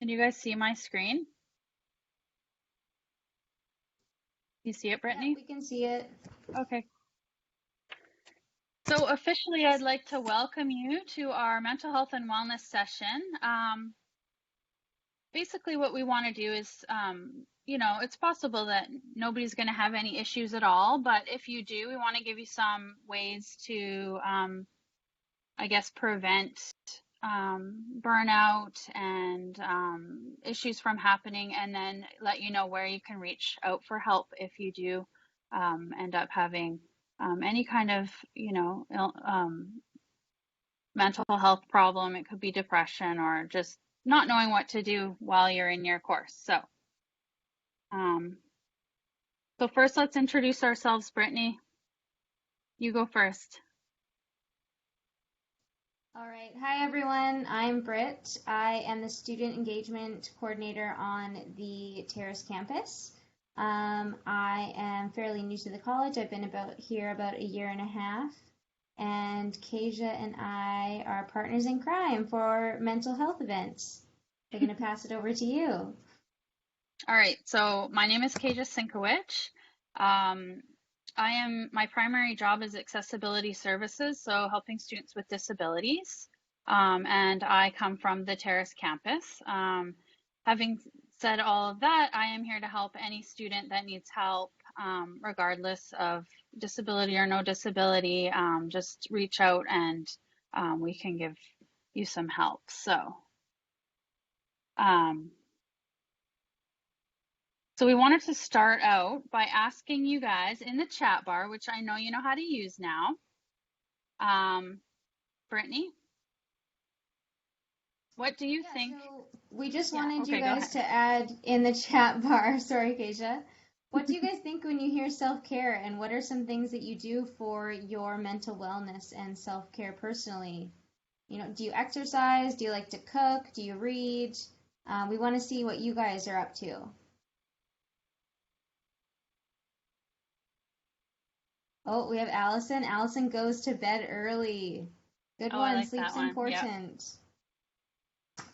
Can you guys see my screen? You see it, Brittany? Yeah, we can see it. Okay. So officially, I'd like to welcome you to our mental health and wellness session. Basically, what we want to do is, it's possible that nobody's going to have any issues at all, but if you do, we want to give you some ways to, I guess, prevent burnout and issues from happening, and then let you know where you can reach out for help if you do end up having any kind of, mental health problem. It could be depression or just not knowing what to do while you're in your course. So first, let's introduce ourselves. Brittany, you go first. All right. Hi, everyone. I'm Britt. I am the Student Engagement Coordinator on the Terrace campus. I am fairly new to the college. I've been here about a year and a half. And Kasia and I are partners in crime for mental health events. I'm going to pass it over to you. All right. So my name is Kasia Synchronous. My primary job is accessibility services, so helping students with disabilities. And I come from the Terrace campus. Having said all of that, I am here to help any student that needs help, regardless of disability or no disability. Just reach out and we can give you some help. So we wanted to start out by asking you guys in the chat bar, which I know you know how to use now. Brittany, what do you think? So we just wanted you Okay, guys to add in the chat bar, sorry, Kasia. What do you guys think when you hear self-care, and what are some things that you do for your mental wellness and self-care personally? Do you exercise? Do you like to cook? Do you read? We want to see what you guys are up to. Oh, we have Allison. Allison goes to bed early. Good one. I like Sleep's that one. important. Yep.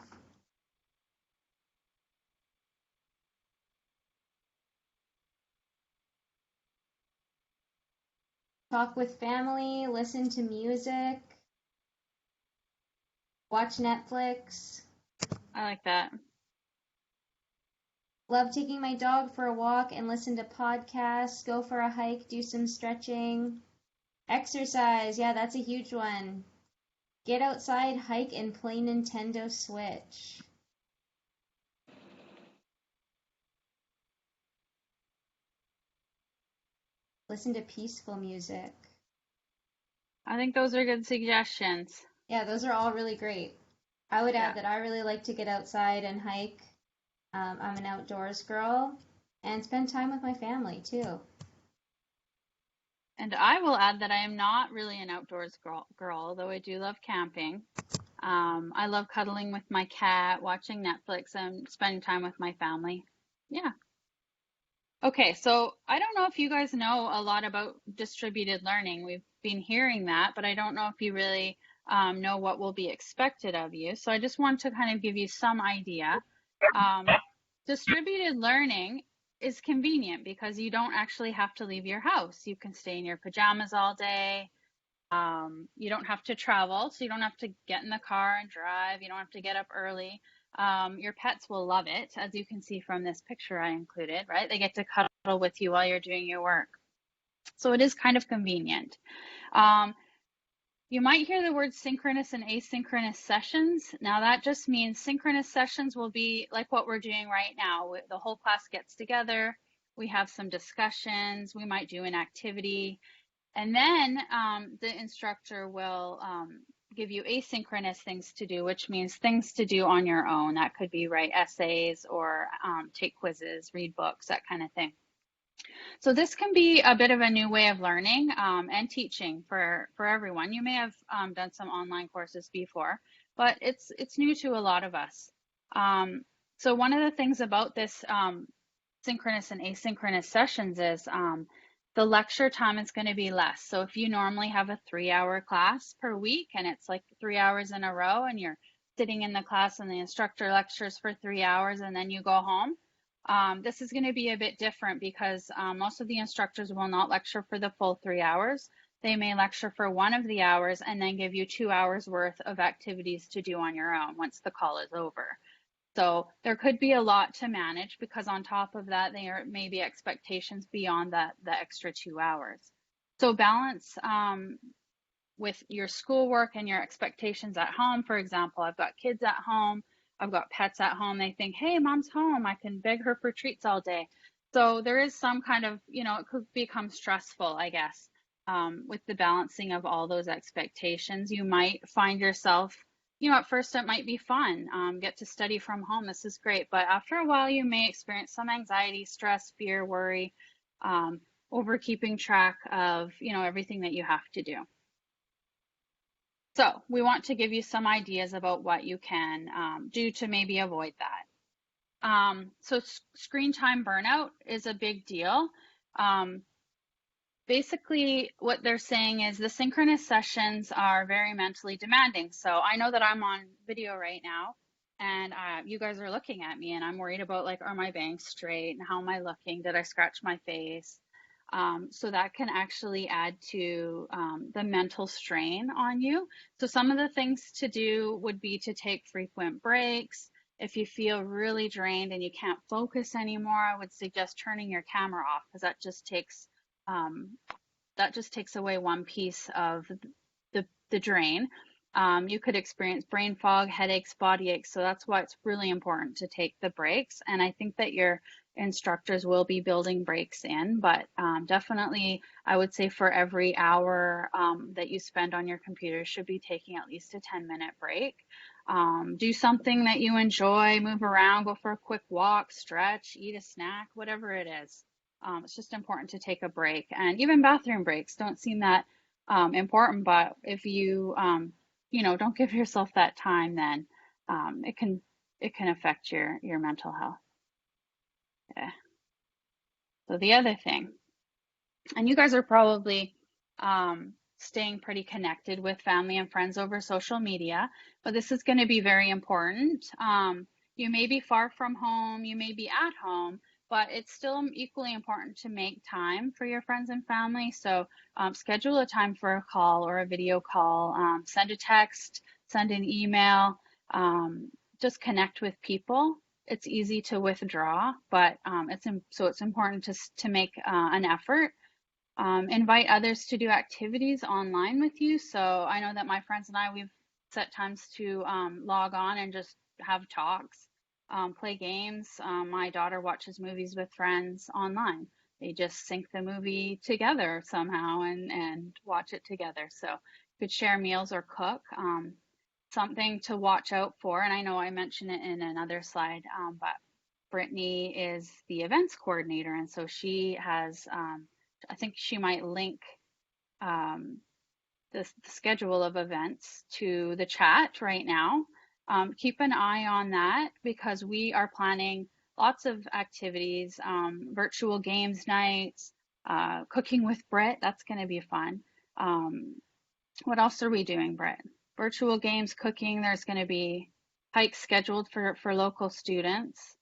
Talk with family, listen to music, watch Netflix. I like that. Love taking my dog for a walk and listen to podcasts, go for a hike, do some stretching. Exercise, yeah, that's a huge one. Get outside, hike, and play Nintendo Switch. Listen to peaceful music. I think those are good suggestions. Yeah, those are all really great. I would add that I really like to get outside and hike. I'm an outdoors girl and spend time with my family too. And I will add that I am not really an outdoors girl, though I do love camping. I love cuddling with my cat, watching Netflix, and spending time with my family. Yeah. Okay, so I don't know if you guys know a lot about distributed learning. We've been hearing that, but I don't know if you really know what will be expected of you. So I just want to kind of give you some idea. Distributed learning is convenient because you don't actually have to leave your house. You can stay in your pajamas all day. You don't have to travel, so you don't have to get in the car and drive. You don't have to get up early. Your pets will love it, as you can see from this picture I included, right? They get to cuddle with you while you're doing your work. So it is kind of convenient. You might hear the word synchronous and asynchronous sessions. Now that just means synchronous sessions will be like what we're doing right now. The whole class gets together, we have some discussions, we might do an activity, and then the instructor will give you asynchronous things to do, which means things to do on your own. That could be write essays or take quizzes, read books, that kind of thing. So this can be a bit of a new way of learning and teaching for everyone. You may have done some online courses before, but it's new to a lot of us. So one of the things about this synchronous and asynchronous sessions is the lecture time is going to be less. So if you normally have a 3-hour class per week and it's like 3 hours in a row and you're sitting in the class and the instructor lectures for 3 hours and then you go home. This is going to be a bit different because most of the instructors will not lecture for the full 3 hours. They may lecture for one of the hours and then give you 2 hours worth of activities to do on your own once the call is over. So there could be a lot to manage because on top of that, there may be expectations beyond that, the extra 2 hours. So balance with your schoolwork and your expectations at home. For example, I've got kids at home, I've got pets at home. They think, hey, mom's home, I can beg her for treats all day. So there is some kind of, it could become stressful, I guess, with the balancing of all those expectations. You might find yourself, at first it might be fun, get to study from home. This is great. But after a while, you may experience some anxiety, stress, fear, worry, over keeping track of, everything that you have to do. So we want to give you some ideas about what you can do to maybe avoid that. So screen time burnout is a big deal. Basically, what they're saying is the synchronous sessions are very mentally demanding. So I know that I'm on video right now and you guys are looking at me and I'm worried about are my bangs straight and how am I looking? Did I scratch my face? So that can actually add to the mental strain on you. So some of the things to do would be to take frequent breaks. If you feel really drained and you can't focus anymore, I would suggest turning your camera off because that just takes away one piece of the drain. You could experience brain fog, headaches, body aches. So that's why it's really important to take the breaks. And I think that your instructors will be building breaks in, but definitely I would say for every hour that you spend on your computer should be taking at least a 10-minute break. Do something that you enjoy, move around, go for a quick walk, stretch, eat a snack, whatever it is. It's just important to take a break. And even bathroom breaks don't seem that important, but if you don't give yourself that time, then it can affect your mental health. Okay. So the other thing, and you guys are probably staying pretty connected with family and friends over social media, but this is going to be very important. You may be far from home, you may be at home, but it's still equally important to make time for your friends and family. So schedule a time for a call or a video call, send a text, send an email, just connect with people. It's easy to withdraw, but it's important to make an effort. Invite others to do activities online with you. So I know that my friends and I, we've set times to log on and just have talks, play games. My daughter watches movies with friends online. They just sync the movie together somehow and watch it together. So you could share meals or cook. Something to watch out for, and I know I mentioned it in another slide, but Brittany is the events coordinator, and so she has, I think she might link the schedule of events to the chat right now. Keep an eye on that because we are planning lots of activities, virtual games nights, cooking with Britt, that's going to be fun. What else are we doing, Britt? Virtual games, cooking, there's going to be hikes scheduled for local students.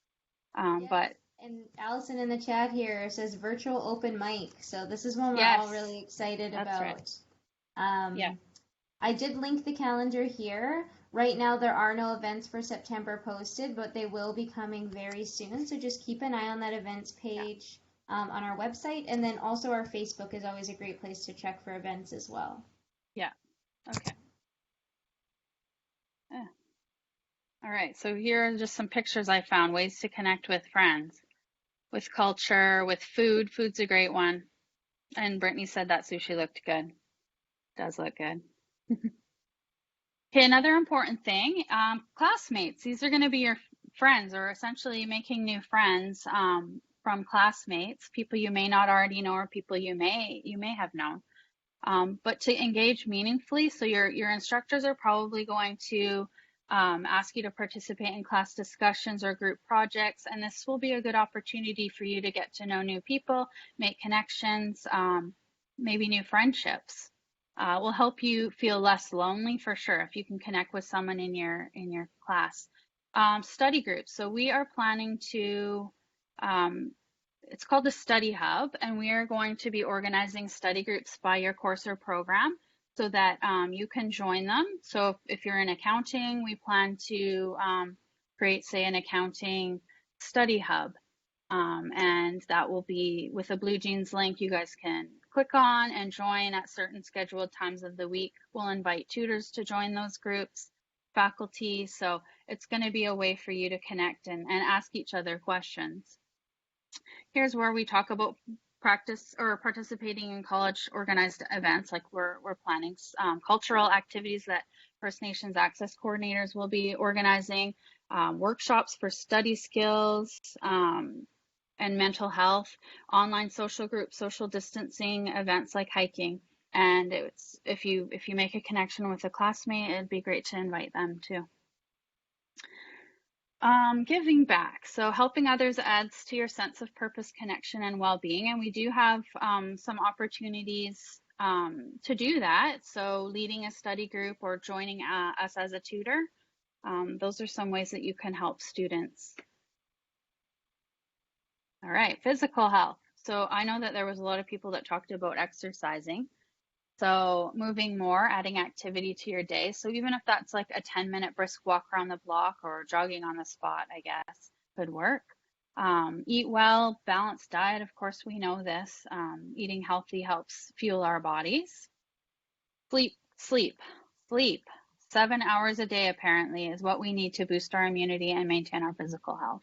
Yes. But and Allison in the chat here says virtual open mic. So this is one we're yes, all really excited about. Right. Yeah. I did link the calendar here. Right now there are no events for September posted, but they will be coming very soon. So just keep an eye on that events page on our website. And then also our Facebook is always a great place to check for events as well. Yeah. Okay. All right, so here are just some pictures I found, ways to connect with friends, with culture, with food. Food's a great one. And Brittany said that sushi looked good. Does look good. Okay, another important thing, classmates. These are going to be your friends, or essentially making new friends from classmates, people you may not already know or people you may have known. But to engage meaningfully, so your instructors are probably going to ask you to participate in class discussions or group projects, and this will be a good opportunity for you to get to know new people, make connections, maybe new friendships. will help you feel less lonely for sure if you can connect with someone in your class. Study groups. So we are planning to, it's called the Study Hub, and we are going to be organizing study groups by your course or program so that you can join them. So if you're in accounting, we plan to create, say, an accounting study hub. And that will be with a Blue Jeans link you guys can click on and join at certain scheduled times of the week. We'll invite tutors to join those groups, faculty. So it's going to be a way for you to connect and ask each other questions. Here's where we talk about practice or participating in college organized events, like we're planning cultural activities that First Nations Access coordinators will be organizing, workshops for study skills, and mental health, online social groups, social distancing events like hiking. And if you make a connection with a classmate, it'd be great to invite them too. Giving back. So helping others adds to your sense of purpose, connection, and well-being. And we do have some opportunities to do that. So leading a study group or joining us as a tutor. Those are some ways that you can help students. All right, physical health. So I know that there was a lot of people that talked about exercising. So moving more, adding activity to your day. So even if that's like a 10-minute brisk walk around the block or jogging on the spot, I guess, could work. Eat well, balanced diet. Of course, we know this. Eating healthy helps fuel our bodies. Sleep. 7 hours a day apparently is what we need to boost our immunity and maintain our physical health.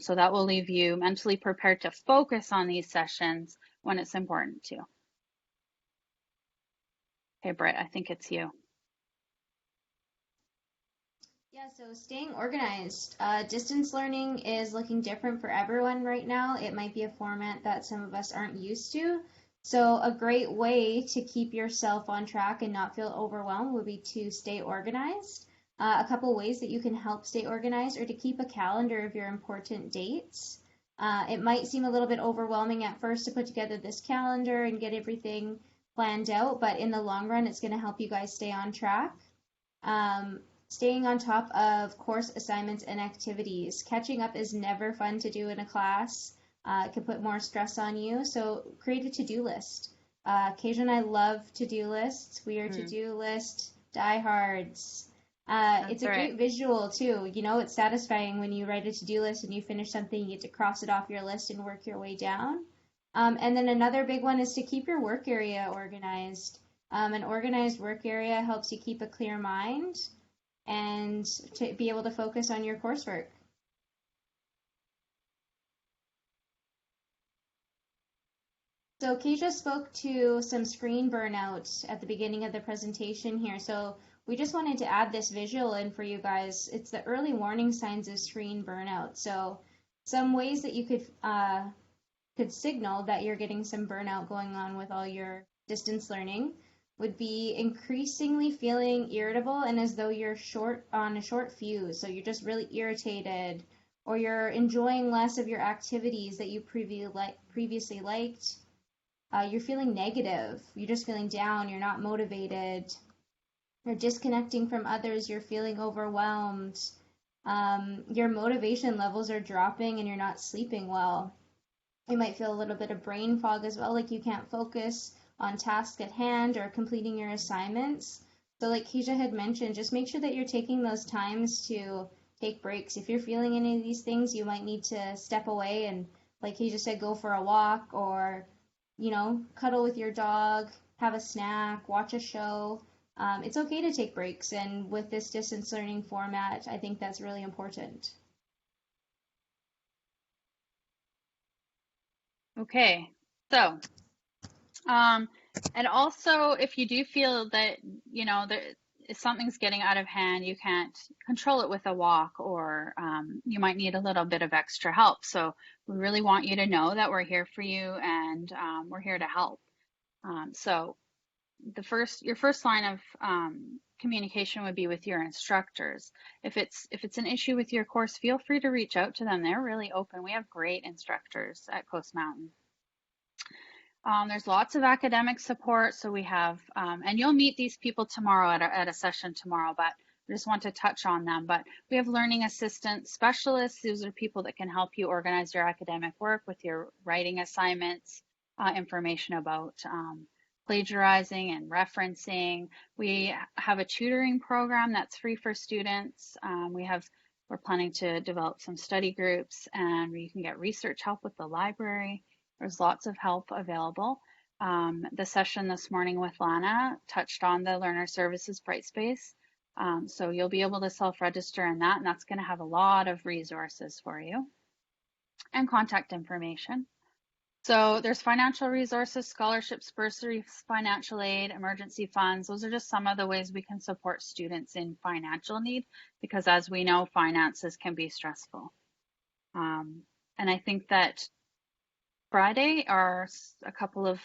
So that will leave you mentally prepared to focus on these sessions when it's important to. Okay, Britt, I think it's you. Yeah, so staying organized. Distance learning is looking different for everyone right now. It might be a format that some of us aren't used to. So a great way to keep yourself on track and not feel overwhelmed would be to stay organized. A couple ways that you can help stay organized are to keep a calendar of your important dates. It might seem a little bit overwhelming at first to put together this calendar and get everything planned out, but in the long run, it's going to help you guys stay on track. Staying on top of course assignments and activities. Catching up is never fun to do in a class. It can put more stress on you, so create a to-do list. Kasia and I love to-do lists. We are to-do list diehards. It's a great visual too. You know, it's satisfying when you write a to-do list and you finish something, you get to cross it off your list and work your way down. And then another big one is to keep your work area organized. An organized work area helps you keep a clear mind and to be able to focus on your coursework. So Kasia spoke to some screen burnout at the beginning of the presentation here. So we just wanted to add this visual in for you guys. It's the early warning signs of screen burnout. So some ways that you could signal that you're getting some burnout going on with all your distance learning would be increasingly feeling irritable and as though you're on a short fuse. So you're just really irritated, or you're enjoying less of your activities that you previously liked. You're feeling negative. You're just feeling down. You're not motivated. You're disconnecting from others. You're feeling overwhelmed. Your motivation levels are dropping and you're not sleeping well. You might feel a little bit of brain fog as well, like you can't focus on tasks at hand or completing your assignments. So like Kasia had mentioned, just make sure that you're taking those times to take breaks. If you're feeling any of these things, you might need to step away and, like Kasia said, go for a walk or, you know, cuddle with your dog, have a snack, watch a show. It's okay to take breaks, and with this distance learning format, I think that's really important. Okay, so and also if you do feel that, you know, if something's getting out of hand, you can't control it with a walk, or you might need a little bit of extra help. So we really want you to know that we're here for you, and we're here to help. So your first line of communication would be with your instructors. If it's an issue with your course, feel free to reach out to them. They're really open. We have great instructors at Coast Mountain. There's lots of academic support. So we have, and you'll meet these people tomorrow at a session tomorrow, but I just want to touch on them. But we have learning assistant specialists. Those are people that can help you organize your academic work with your writing assignments, information about plagiarizing and referencing. We have a tutoring program that's free for students. We're planning to develop some study groups, and you can get research help with the library. There's lots of help available. The session this morning with Lana touched on the Learner Services Brightspace. So you'll be able to self-register in that, and that's going to have a lot of resources for you and contact information. So there's financial resources, scholarships, bursaries, financial aid, emergency funds. Those are just some of the ways we can support students in financial need, because as we know, finances can be stressful. And I think that Friday are a couple of,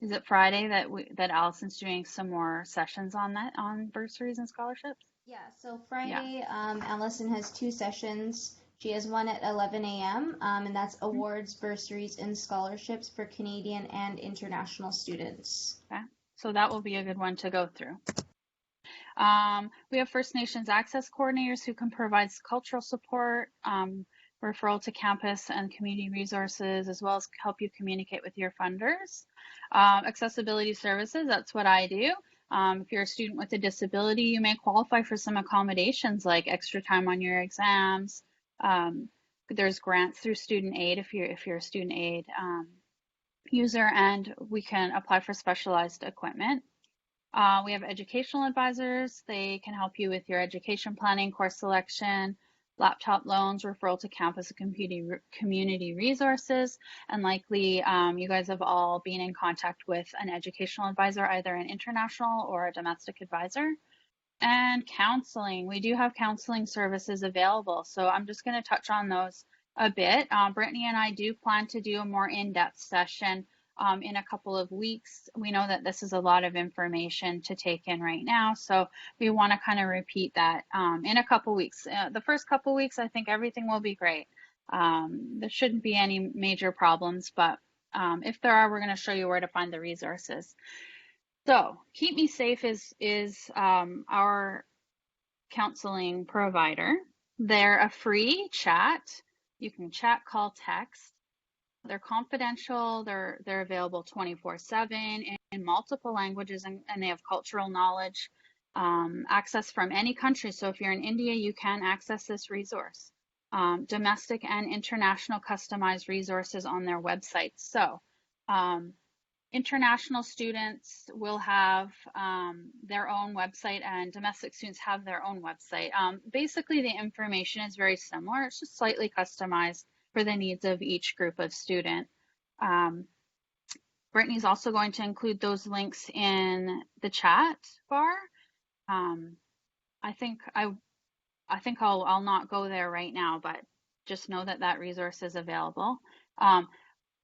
is it Friday that Allison's doing some more sessions on that, on bursaries and scholarships? Yeah, so Friday, Allison has 2 sessions. She has one at 11 a.m., and that's awards, bursaries, and scholarships for Canadian and international students. Okay, so that will be a good one to go through. We have First Nations access coordinators who can provide cultural support, referral to campus and community resources, as well as help you communicate with your funders. Accessibility services, that's what I do. If you're a student with a disability, you may qualify for some accommodations like extra time on your exams. There's grants through student aid if you're a student aid user, and we can apply for specialized equipment. We have educational advisors. They can help you with your education planning, course selection, laptop loans, referral to campus and community resources, and likely you guys have all been in contact with an educational advisor, either an international or a domestic advisor. And counseling, we do have counseling services available, so I'm just going to touch on those a bit. Brittany and I do plan to do a more in-depth session in a couple of weeks. We know that this is a lot of information to take in right now, so we want to kind of repeat that in a couple weeks. The first couple weeks, I think everything will be great. There shouldn't be any major problems, but if there are, we're going to show you where to find the resources. So Keep Me Safe is our counseling provider. They're a free chat. You can chat, call, text. They're confidential. They're available 24/7 in multiple languages, and they have cultural knowledge, access from any country. So if you're in India, you can access this resource. Domestic and international customized resources on their website. So international students will have their own website, and domestic students have their own website. Basically, the information is very similar. It's just slightly customized for the needs of each group of student. Brittany's also going to include those links in the chat bar. I think I'll not go there right now, but just know that that resource is available.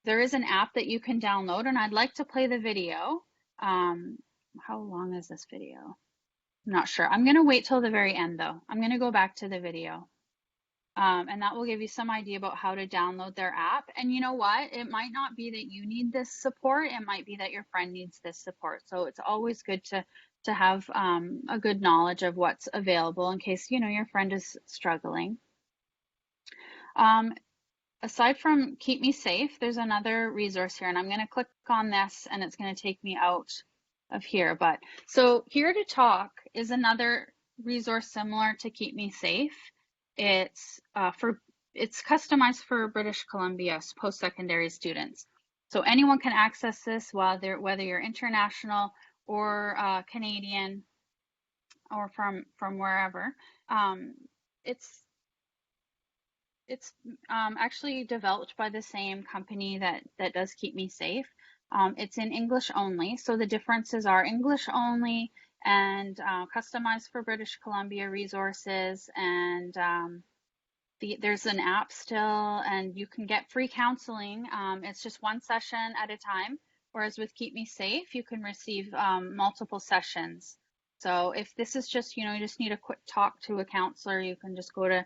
There is an app that you can download, and I'd like to play the video. How long is this video? I'm not sure. I'm going to wait till the very end, though. I'm going to go back to the video. And that will give you some idea about how to download their app. And you know what? It might not be that you need this support. It might be that your friend needs this support. So it's always good to have a good knowledge of what's available in case, you know, your friend is struggling. Aside from Keep Me Safe, there's another resource here, and I'm going to click on this, and it's going to take me out of here. But so Here to Talk is another resource similar to Keep Me Safe. It's customized for British Columbia post-secondary students. So anyone can access this, whether you're international or Canadian or from wherever. It's actually developed by the same company that does Keep Me Safe. It's in English only, so the differences are English only and customized for British Columbia resources, and there's an app still, and you can get free counseling. It's just one session at a time, whereas with Keep Me Safe, you can receive multiple sessions. So if this is just, you just need a quick talk to a counselor, you can just go to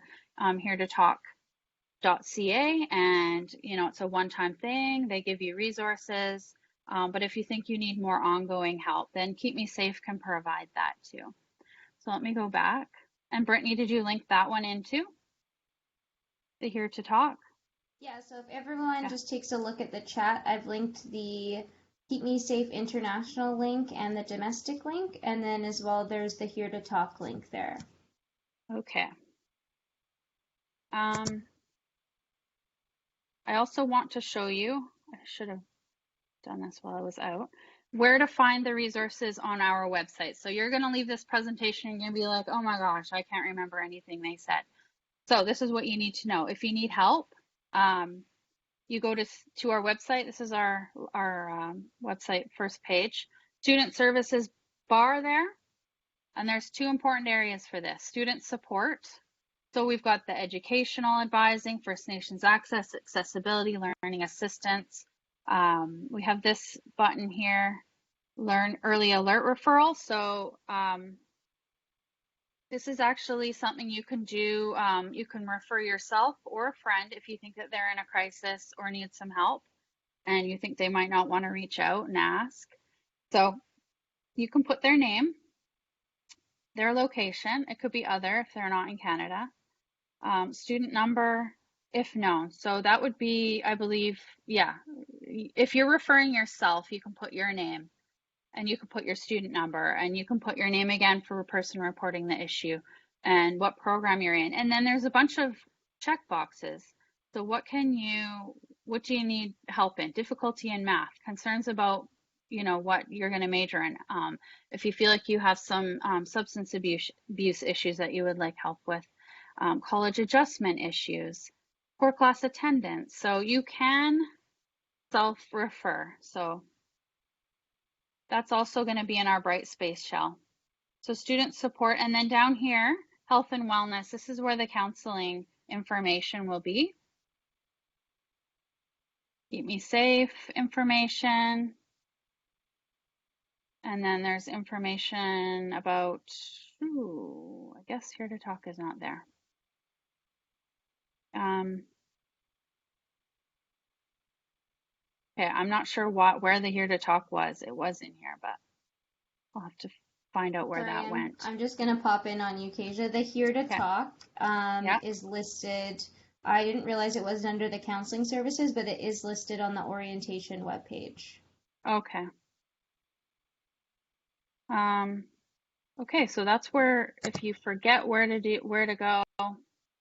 Here to Talk and it's a one-time thing. They give you resources, but if you think you need more ongoing help, then Keep Me Safe can provide that too. So let me go back. And Brittany, did you link that one into the Here to Talk? Yeah, so if everyone just takes a look at the chat, I've linked the Keep Me Safe International link and the domestic link, and then as well there's the Here to Talk link there. Okay. I also want to show you, I should have done this while I was out, where to find the resources on our website. So you're going to leave this presentation and you're going to be like, oh my gosh, I can't remember anything they said. So this is what you need to know. If you need help, you go to our website. This is our website first page. Student services bar there. And there's two important areas for this. Student support. So we've got the educational advising, First Nations access, accessibility, learning assistance. We have this button here, learn early alert referral. So this is actually something you can do. You can refer yourself or a friend if you think that they're in a crisis or need some help and you think they might not want to reach out and ask. So you can put their name, their location. It could be other if they're not in Canada. Student number, if known. So that would be, I believe, yeah. If you're referring yourself, you can put your name and you can put your student number and you can put your name again for a person reporting the issue and what program you're in. And then there's a bunch of check boxes. So what do you need help in? Difficulty in math, concerns about, what you're going to major in. If you feel like you have some substance abuse issues that you would like help with, college adjustment issues, poor class attendance. So you can self-refer. So that's also going to be in our Brightspace shell. So student support, and then down here, health and wellness. This is where the counseling information will be. Keep Me Safe information. And then there's information about, I guess Here to Talk is not there. Okay, I'm not sure where the Here to Talk was. It was in here, but I'll have to find out where that went. I'm just going to pop in on you, Kasia. The Here to Talk is listed. I didn't realize it wasn't under the counseling services, but it is listed on the orientation webpage. Okay. Okay, so that's where, if you forget where to go,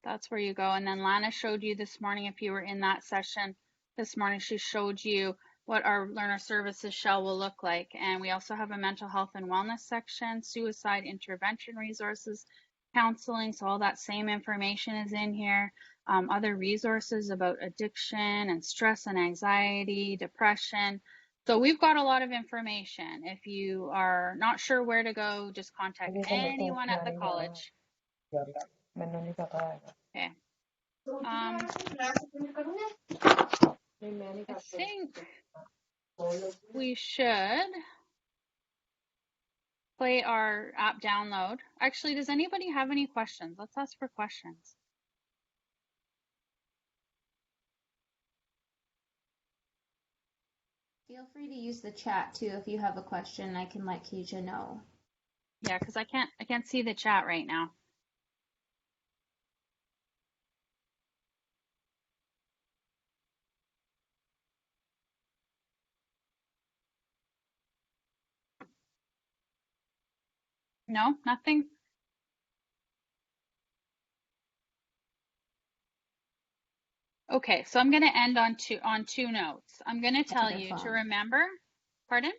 that's where you go. And then Lana showed you this morning, if you were in that session this morning, she showed you what our learner services shell will look like. And we also have a mental health and wellness section, suicide intervention resources, counseling. So all that same information is in here. Other resources about addiction and stress and anxiety, depression. So we've got a lot of information. If you are not sure where to go, just contact anyone at the college. Okay. I think we should play our app download. Actually, does anybody have any questions? Let's ask for questions. Feel free to use the chat too if you have a question. I can let Kasia know. Yeah, because I can't see the chat right now. No, nothing. Okay, so I'm going to end on two notes. I'm going to tell you to remember. Pardon?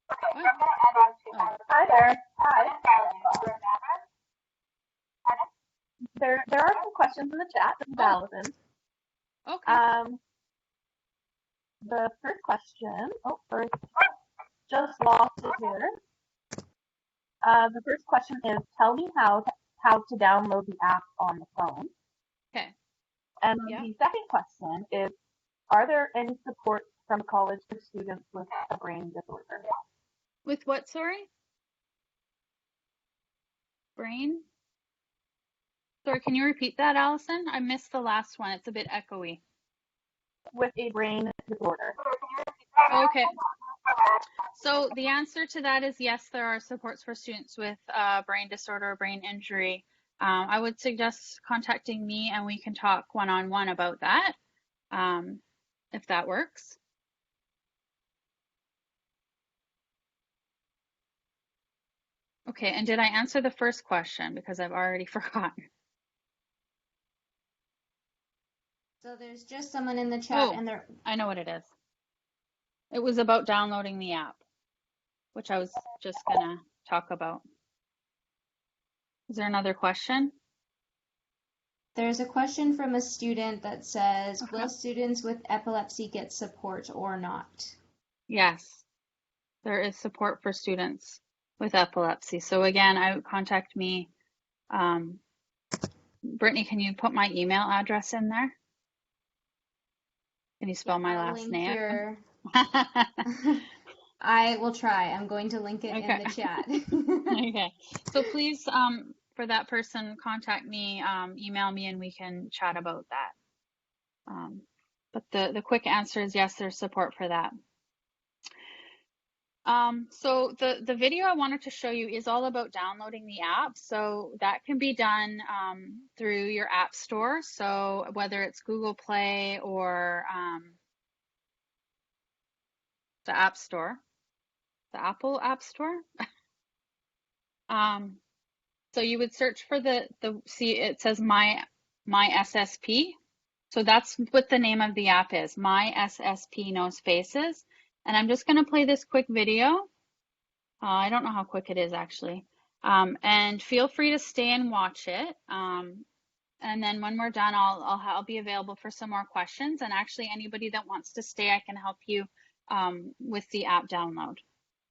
Okay, so I'm going to end on two notes. Hi there. Hi. There are some questions in the chat. This is Allison. Okay. The first question. Just lost it here. The first question is, tell me how to download the app on the phone. Okay. And the second question is, are there any support from college for students with a brain disorder? With what, sorry? Brain? Sorry, can you repeat that, Allison? I missed the last one. It's a bit echoey. with a brain disorder. Okay. So the answer to that is yes, there are supports for students with brain disorder or brain injury. I would suggest contacting me and we can talk one-on-one about that, if that works. Okay, and did I answer the first question? Because I've already forgotten. So there's just someone in the chat and they're I know what it is. It was about downloading the app, which I was just gonna talk about. Is there another question? There's a question from a student that says, Okay. will students with epilepsy get support or not? Yes, there is support for students with epilepsy. So again, I would contact me. Brittany, can you put my email address in there? Can you spell my last name? I will try. I'm going to link it in the chat. Okay. So please, for that person, contact me, email me, and we can chat about that. But the quick answer is yes, there's support for that. So the video I wanted to show you is all about downloading the app. So that can be done through your app store. So whether it's Google Play or the App Store, the Apple App Store. So you would search for see it says my SSP. So that's what the name of the app is, My SSP Knows Faces. And I'm just going to play this quick video. I don't know how quick it is actually. And feel free to stay and watch it. And then when we're done, I'll be available for some more questions. And actually, anybody that wants to stay, I can help you with the app download.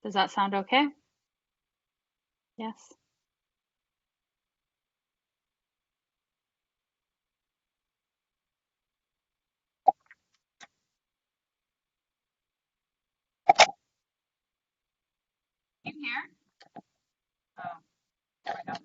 Does that sound okay? Yes. You here? Oh, there we go.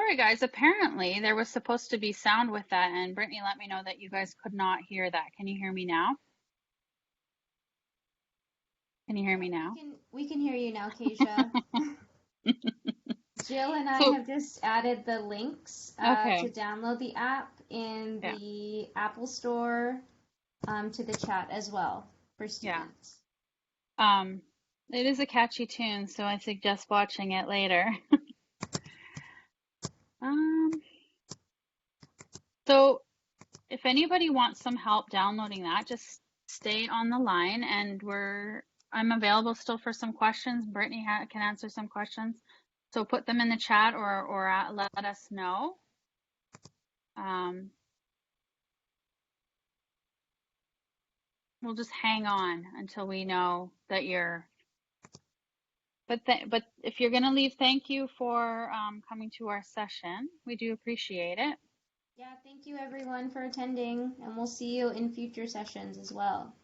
Sorry, guys. Apparently, there was supposed to be sound with that, and Brittany let me know that you guys could not hear that. Can you hear me now? Can you hear me now? We can hear you now, Keisha. Jill and I So, have just added the links to okay. download the app in Yeah. the Apple Store to the chat as well for Yeah. students. It is a catchy tune, so I suggest watching it later. Um, so if anybody wants some help downloading that, just stay on the line, and I'm available still for some questions. Brittany can answer some questions, so put them in the chat or let us know. We'll just hang on until we know that you're. But if you're going to leave, thank you for coming to our session. We do appreciate it. Yeah, thank you everyone for attending, and we'll see you in future sessions as well.